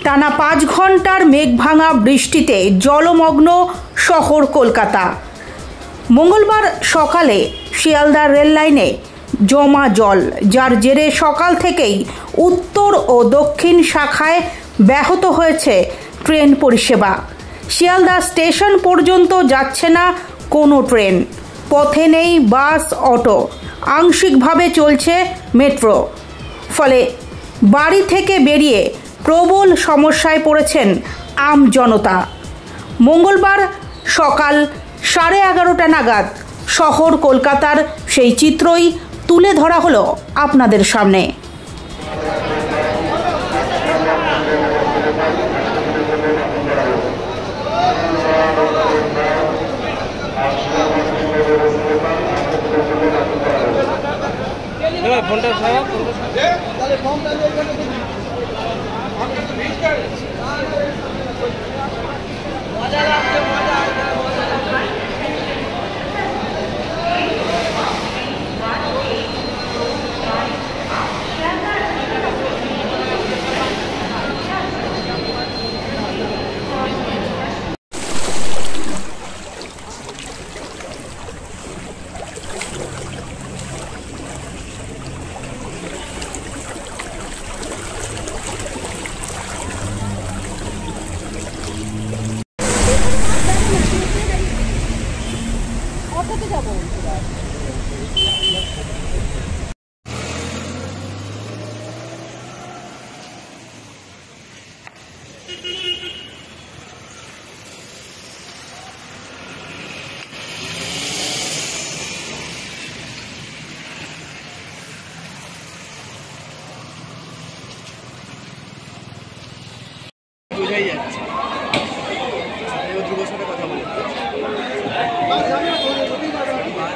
টানা 5 ঘন্টার মেঘভাঙা বৃষ্টিতে জলমগ্ন শহর কলকাতা। মঙ্গলবার সকালে শিয়ালদা রেল লাইনে জমা জল, যার জেরে সকাল থেকেই উত্তর ও দক্ষিণ শাখায় ব্যাহত হয়েছে ট্রেন পরিষেবা। শিয়ালদা স্টেশন পর্যন্ত যাচ্ছে না কোনো ট্রেন, পথে নেই বাস, অটো, আংশিকভাবে চলছে মেট্রো। ফলে বাড়ি থেকে বেরিয়ে প্রবল সমস্যায় পড়েছেন আমজনতা। মঙ্গলবার সকাল 11:30 নাগাদ শহর কলকাতার সেই চিত্রই তুলে ধরা হলো আপনাদের সামনে।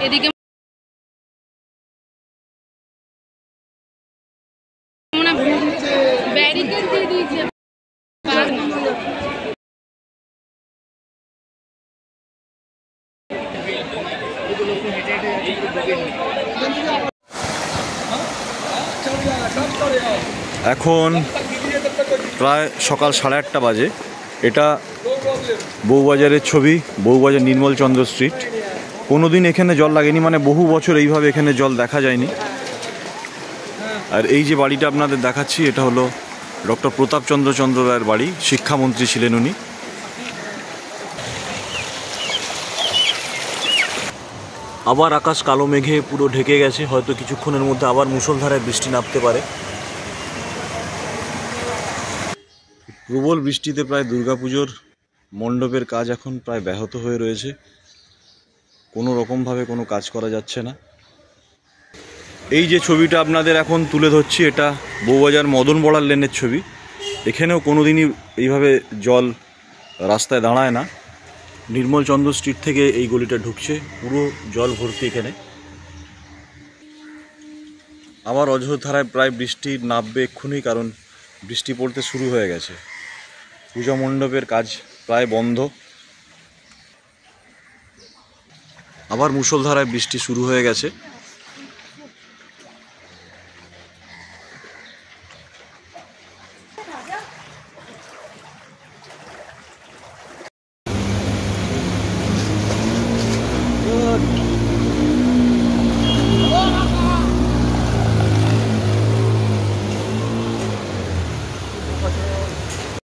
এদিকে ব্যারিকেড দিয়ে দিয়েছে। এখন প্রায় সকাল 8:30 বাজে। এটা বউবাজারের ছবি, বউবাজার নির্মলচন্দ্র স্ট্রিট। কোনোদিন এখানে জল লাগেনি, মানে বহু বছর এইভাবে এখানে জল দেখা যায়নি। আর এই যে বাড়িটা আপনাদের দেখাচ্ছি, এটা হলো ডক্টর প্রতাপচন্দ্র রায়ের বাড়ি, শিক্ষামন্ত্রী ছিলেন উনি। আবার আকাশ কালো মেঘে পুরো ঢেকে গেছে, হয়তো কিছুক্ষণের মধ্যে আবার মুষলধারায় বৃষ্টি নামতে পারে। প্রবল বৃষ্টিতে প্রায় দুর্গাপুজোর মণ্ডপের কাজ এখন প্রায় ব্যাহত হয়ে রয়েছে, কোনো রকমভাবে কোনো কাজ করা যাচ্ছে না। এই যে ছবিটা আপনাদের এখন তুলে ধরছি, এটা বউবাজার মদন বড়ার লেনের ছবি। এখানেও কোনো দিনই এইভাবে জল রাস্তায় দাঁড়ায় না। নির্মলচন্দ্র স্ট্রিট থেকে এই গলিটা ঢুকছে, পুরো জল ভর্তি এখানে। আবার অঝোরধারায় প্রায় বৃষ্টি নামবে এক্ষুনি, কারণ বৃষ্টি পড়তে শুরু হয়ে গেছে। পূজা মণ্ডপের কাজ প্রায় বন্ধ। আবার মুষলধারায় বৃষ্টি শুরু হয়ে গেছে।